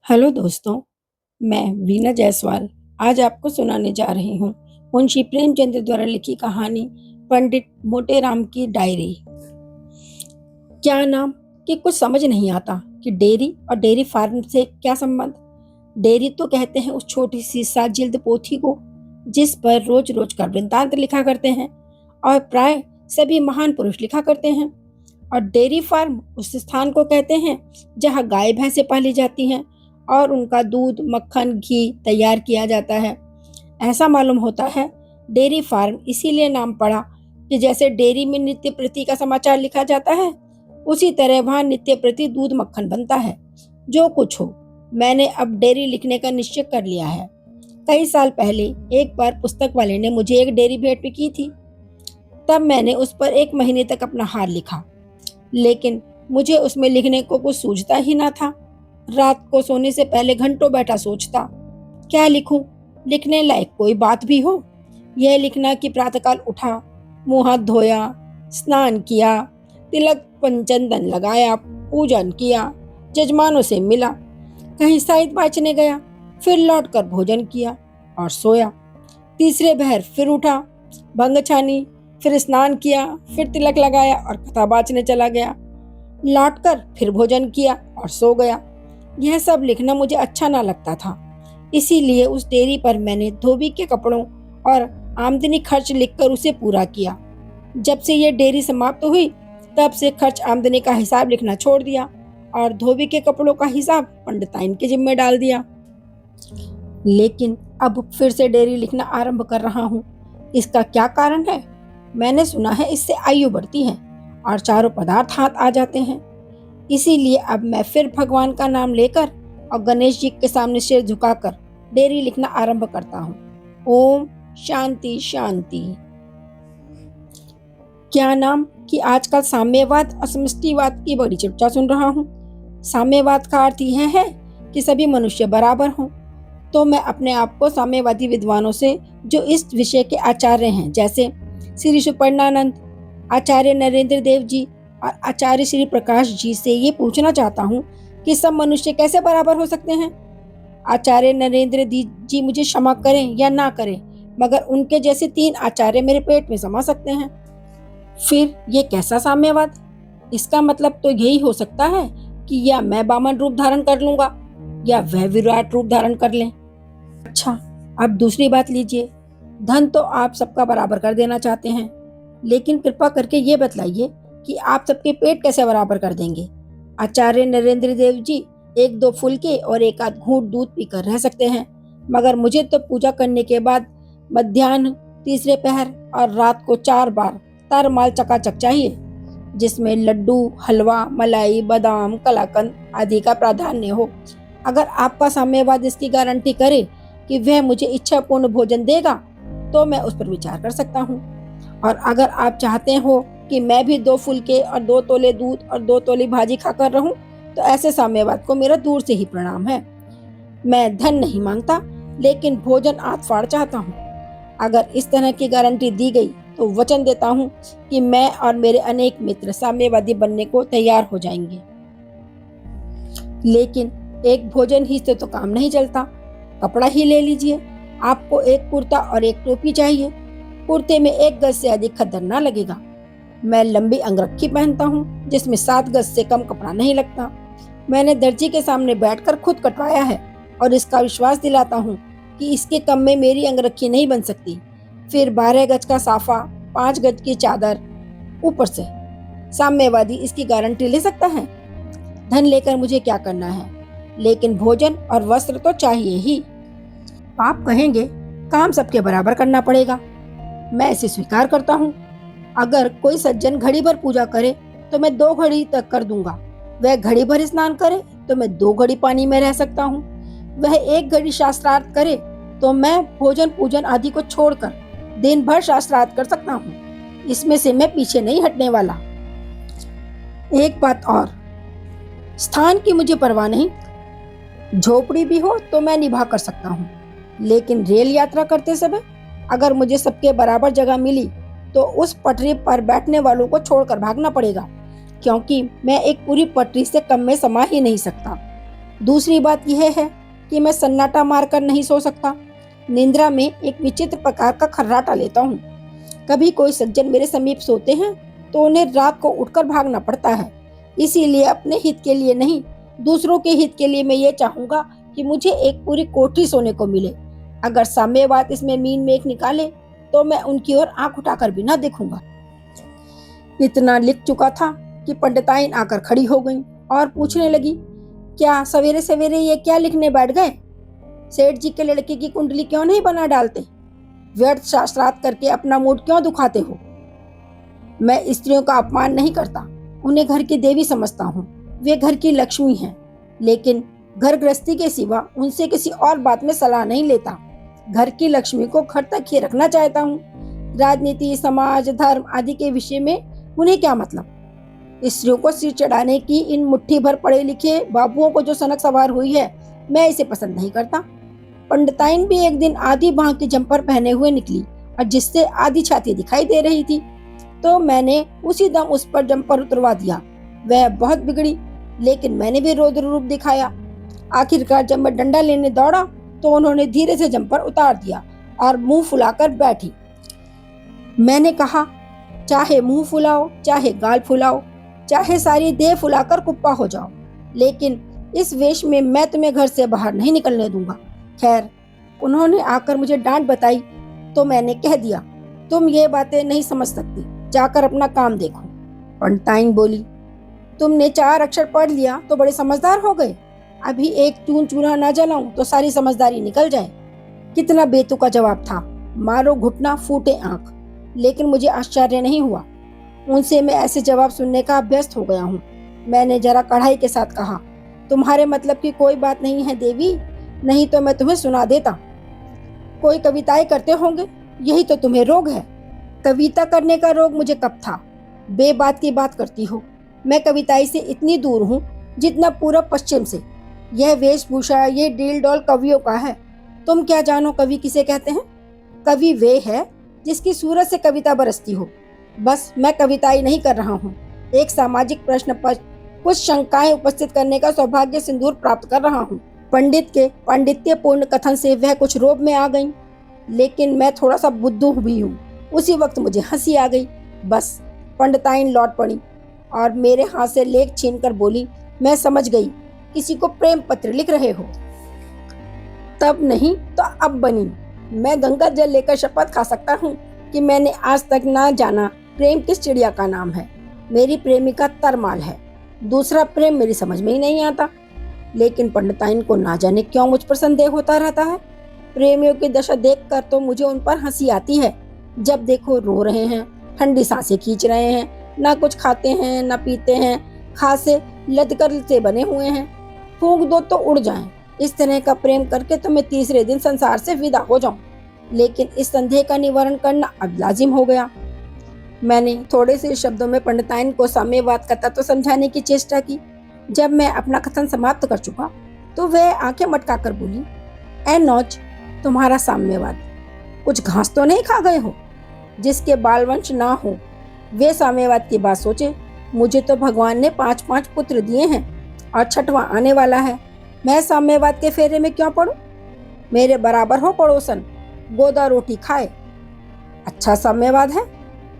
Hello दोस्तों, मैं वीना जायसवाल आज आपको सुनाने जा रही हूँ मुंशी प्रेमचंद द्वारा लिखी कहानी पंडित मोटेराम की डायरी। क्या नाम कि कुछ समझ नहीं आता कि डेयरी और डेयरी फार्म से क्या संबंध। डेयरी तो कहते हैं उस छोटी सी 7 जिल्द पोथी को जिस पर रोज रोज का वृत्तांत लिखा करते हैं और प्राय सभी महान पुरुष लिखा करते हैं। और डेयरी फार्म उस स्थान को कहते हैं जहाँ गाय भैंसें पाली जाती हैं और उनका दूध मक्खन घी तैयार किया जाता है। ऐसा मालूम होता है डेयरी फार्म इसीलिए नाम पड़ा कि जैसे डेयरी में नित्य प्रति का समाचार लिखा जाता है उसी तरह वहाँ नित्य प्रति दूध मक्खन बनता है। जो कुछ हो, मैंने अब डेयरी लिखने का निश्चय कर लिया है। कई साल पहले एक बार पुस्तक वाले ने मुझे एक डेयरी भेंट भी की थी। तब मैंने उस पर 1 महीने तक अपना हार लिखा, लेकिन मुझे उसमें लिखने को कुछ सूझता ही ना था। रात को सोने से पहले घंटों बैठा सोचता, क्या लिखूं, लिखने लायक कोई बात भी हो। यह लिखना कि प्रातःकाल उठा, मुंह हाथ धोया, स्नान किया, तिलक पंचंदन लगाया, पूजन किया, जजमानों से मिला, कहीं साहित्य वाचने गया, फिर लौटकर भोजन किया और सोया। तीसरे पहर फिर उठा, भंग छानी, फिर स्नान किया, फिर तिलक लगाया और कथा वाचने चला गया, लौटकर फिर भोजन किया और सो गया। यह सब लिखना मुझे अच्छा ना लगता था, इसीलिए उस डेयरी पर मैंने धोबी के कपड़ों और आमदनी खर्च लिखकर उसे पूरा किया। जब से यह डेयरी समाप्त हुई तब से खर्च आमदनी का हिसाब लिखना छोड़ दिया और धोबी के कपड़ों का हिसाब पंडिताइन के जिम्मे डाल दिया। लेकिन अब फिर से डेयरी लिखना आरंभ कर रहा हूँ। इसका क्या कारण है? मैंने सुना है इससे आयु बढ़ती है और चारों पदार्थ हाथ आ जाते हैं। इसीलिए अब मैं फिर भगवान का नाम लेकर और गणेश जी के सामने सिर झुकाकर डेयरी लिखना आरंभ करता हूँ। ओम शांति शांति। क्या नाम कि आजकल साम्यवाद और समष्टिवाद की बड़ी चर्चा सुन रहा हूँ। साम्यवाद का अर्थ यह है कि सभी मनुष्य बराबर हों। तो मैं अपने आप को साम्यवादी विद्वानों से जो इस विषय के आचार्य हैं, जैसे श्री सुपर्णानंद, आचार्य नरेंद्र देव जी और आचार्य श्री प्रकाश जी से ये पूछना चाहता हूँ कि सब मनुष्य कैसे बराबर हो सकते हैं। आचार्य नरेंद्र जी मुझे क्षमा करें या ना करें, मगर उनके जैसे 3 आचार्य मेरे पेट में समा सकते हैं। फिर ये कैसा साम्यवाद? इसका मतलब तो यही हो सकता है कि या मैं वामन रूप धारण कर लूंगा या वह विराट रूप धारण कर लें। अच्छा, अब दूसरी बात लीजिए। धन तो आप सबका बराबर कर देना चाहते हैं, लेकिन कृपा करके ये बतलाइए कि आप सबके पेट कैसे बराबर कर देंगे। आचार्य नरेंद्र देव जी 1-2 फुलके और 1 आध घूंट दूध पीकर रह सकते हैं, मगर मुझे तो पूजा करने के बाद मध्याह्न, तीसरे पहर और रात को 4 बार तरमाल चकाचक चाहिए, जिसमें लड्डू, हलवा, मलाई, बादाम, कलाकंद आदि का प्राधान्य हो। अगर आपका साम्यवाद इसकी गारंटी करे कि वह मुझे इच्छापूर्ण भोजन देगा तो मैं उस पर विचार कर सकता हूँ। और अगर आप चाहते हो कि मैं भी 2 फुलके और 2 तोले दूध और 2 तोले भाजी खाकर रहूं, तो ऐसे साम्यवाद को मेरा दूर से ही प्रणाम है। मैं धन नहीं मांगता, लेकिन भोजन आत फाड़ चाहता हूँ। अगर इस तरह की गारंटी दी गई तो वचन देता हूँ कि मैं और मेरे अनेक मित्र साम्यवादी बनने को तैयार हो जाएंगे। लेकिन एक भोजन ही से तो काम नहीं चलता। कपड़ा ही ले लीजिए। आपको एक कुर्ता और एक टोपी चाहिए। कुर्ते में 1 गज से अधिक खद्दर ना लगेगा। मैं लंबी अंगरखी पहनता हूँ जिसमें 7 गज से कम कपड़ा नहीं लगता। मैंने दर्जी के सामने बैठकर खुद कटवाया है और इसका विश्वास दिलाता हूँ कि इसके कम में मेरी अंगरखी नहीं बन सकती। फिर 12 गज का साफा, 5 गज की चादर ऊपर से। साम्यवादी इसकी गारंटी ले सकता है। धन लेकर मुझे क्या करना है, लेकिन भोजन और वस्त्र तो चाहिए ही। आप कहेंगे काम सबके बराबर करना पड़ेगा। मैं इसे स्वीकार करता हूँ। अगर कोई सज्जन घड़ी भर पूजा करे तो मैं 2 घड़ी तक कर दूंगा। वह घड़ी भर स्नान करे तो मैं 2 घड़ी पानी में रह सकता हूँ। वह 1 घड़ी शास्त्रार्थ करे तो मैं भोजन पूजन आदि को छोड़कर दिन भर शास्त्रार्थ कर सकता हूँ। इसमें से मैं पीछे नहीं हटने वाला। एक बात और, स्थान की मुझे परवाह नहीं। झोपड़ी भी हो तो मैं निभा कर सकता हूँ, लेकिन रेल यात्रा करते समय अगर मुझे सबके बराबर जगह मिली तो उस पटरी पर बैठने वालों को छोड़कर भागना पड़ेगा, क्योंकि मैं एक पूरी पटरी से कम में समा ही नहीं सकता। दूसरी बात यह है कि मैं सन्नाटा मारकर नहीं सो सकता। निंद्रा में एक विचित्र प्रकार का खर्राटा लेता हूँ। कभी कोई सज्जन मेरे समीप सोते हैं तो उन्हें रात को उठकर भागना पड़ता है। इसीलिए अपने हित के लिए नहीं, दूसरों के हित के लिए मैं ये चाहूंगा कि मुझे एक पूरी कोठरी सोने को मिले। अगर साम्यवाद इसमें मीन में एक निकाले तो मैं उनकी ओर आंख उठाकर भी ना देखूंगा। इतना लिख चुका था कि पंडिताइन आकर खड़ी हो गई और पूछने लगी, क्या सवेरे सवेरे ये क्या लिखने बैठ गए? सेठ जी के लड़के की कुंडली क्यों नहीं बना डालते? व्यर्थ शास्त्रार्थ करके अपना मूड क्यों दुखाते हो? मैं स्त्रियों का अपमान नहीं करता, उन्हें घर की देवी समझता हूँ। वे घर की लक्ष्मी हैं, लेकिन घर गृहस्थी के सिवा उनसे किसी और बात में सलाह नहीं लेता। घर की लक्ष्मी को घर तक ही रखना चाहता हूँ। राजनीति, समाज, धर्म आदि के विषय में उन्हें क्या मतलब? स्त्रियों को सिर चढ़ाने की इन मुट्ठी भर पढ़े लिखे बाबुओं को जो सनक सवार हुई है, मैं इसे पसंद नहीं करता। पंडिताइन भी एक दिन आधी बांह की जम्पर पहने हुए निकली और जिससे आधी छाती दिखाई दे रही थी, तो मैंने उसी दम उस पर जम्पर उतरवा दिया। वह बहुत बिगड़ी, लेकिन मैंने भी रौद्र रूप दिखाया। आखिरकार जब मैं डंडा लेने दौड़ा तो उन्होंने धीरे से जम्पर उतार दिया और मुंह फुलाकर बैठी। मैंने कहा, चाहे मुंह फुलाओ, चाहे गाल फुलाओ, चाहे सारी देह फुलाकर कुप्पा हो जाओ, लेकिन इस वेश में मैं तुम्हें घर से बाहर नहीं निकलने दूंगा। खैर, उन्होंने आकर मुझे डांट बताई तो मैंने कह दिया, तुम ये बातें नहीं समझ सकती, जाकर अपना काम देखो। पंडिताइन बोली, तुमने 4 अक्षर पढ़ लिया तो बड़े समझदार हो गए। अभी एक चून चूना ना जलाऊं तो सारी समझदारी निकल जाए। कितना बेतुका जवाब था, मारो घुटना फूटे आंख। लेकिन मुझे आश्चर्य नहीं हुआ, उनसे मैं ऐसे जवाब सुनने का अभ्यस्त हो गया हूँ। मैंने जरा कढ़ाई के साथ कहा, तुम्हारे मतलब की कोई बात नहीं है देवी, नहीं तो मैं तुम्हें सुना देता। कोई कविताएं करते होंगे, यही तो तुम्हें रोग है। कविता करने का रोग मुझे कब था? बेबात की बात करती हो। मैं कविताई से इतनी दूर हूँ जितना पूरब पश्चिम से। यह वेशभूषा, ये डील डॉल कवियों का है। तुम क्या जानो कवि किसे कहते हैं? कवि वे है जिसकी सूरत से कविता बरसती हो। बस मैं कविताई नहीं कर रहा हूँ, एक सामाजिक प्रश्न पर कुछ शंकाएं उपस्थित करने का सौभाग्य सिंदूर प्राप्त कर रहा हूँ। पंडित के पांडित्यपूर्ण कथन से वह कुछ रोब में आ गई, लेकिन मैं थोड़ा सा बुद्धू भी हूँ। उसी वक्त मुझे हंसी आ गई। बस पंडिताइन लौट पड़ी और मेरे हाथ से लेख छीनकर बोली, मैं समझ गई, किसी को प्रेम पत्र लिख रहे हो। तब नहीं तो अब बनी। मैं गंगा जल लेकर शपथ खा सकता हूँ कि मैंने आज तक ना जाना प्रेम किस चिड़िया का नाम है। मेरी प्रेमिका तरमाल है, दूसरा प्रेम मेरी समझ में ही नहीं आता। लेकिन पंडिताइन को ना जाने क्यों मुझ पर संदेह होता रहता है। प्रेमियों की दशा देखकर तो मुझे उन पर हंसी आती है। जब देखो रो रहे हैं, ठंडी सांसें खींच रहे हैं, ना कुछ खाते हैं ना पीते हैं, खासे लदकर से बने हुए हैं, फूंक दो तो उड़ जाएं। इस तरह का प्रेम करके तो मैं तीसरे दिन संसार से विदा हो जाऊं। लेकिन इस संदेह का निवारण करना अब लाजिम हो गया। मैंने थोड़े से शब्दों में पंडिताइन को साम्यवाद का तत्व समझाने की चेष्टा की। जब मैं अपना कथन समाप्त कर चुका तो वह आंखें मटकाकर बोली, ऐ नौच, तुम्हारा साम्यवाद, कुछ घास तो नहीं खा गए हो? जिसके बाल वंश ना हो वे साम्यवाद की बात सोचे। मुझे तो भगवान ने 5-5 पुत्र दिए हैं और 6वां आने वाला है। मैं साम्यवाद के फेरे में क्यों पड़ूं? मेरे बराबर हो पड़ोसन, गोदा रोटी खाए। अच्छा साम्यवाद है,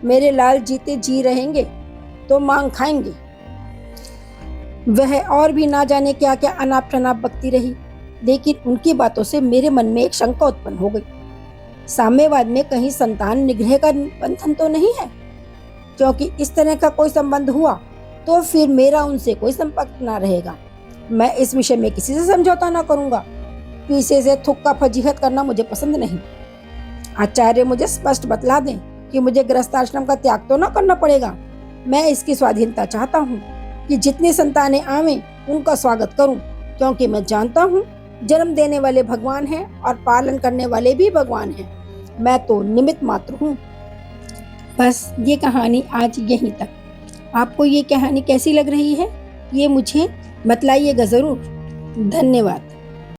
मेरे लाल जीते जी रहेंगे तो मांग खाएंगे। वह और भी ना जाने क्या क्या अनाप शनाप बकती रही, लेकिन उनकी बातों से मेरे मन में एक शंका उत्पन्न हो गई। साम्यवाद में कहीं संतान निग्रह का बंधन तो नहीं है? क्योंकि इस तरह का कोई संबंध हुआ तो फिर मेरा उनसे कोई संपर्क ना रहेगा। मैं इस विषय में किसी से समझौता ना करूंगा। पीछे से थुक्का फजीहत करना मुझे पसंद नहीं। आचार्य मुझे स्पष्ट बतला दें कि मुझे गृहस्थाश्रम का त्याग तो ना करना पड़ेगा। मैं इसकी स्वाधीनता चाहता हूँ कि जितनी संतानें आवें उनका स्वागत करूं, क्योंकि मैं जानता हूँ जन्म देने वाले भगवान हैं और पालन करने वाले भी भगवान हैं। मैं तो निमित्त मात्र हूँ। बस ये कहानी आज यहीं तक। आपको ये कहानी कैसी लग रही है ये मुझे बतलाइएगा ज़रूर। धन्यवाद।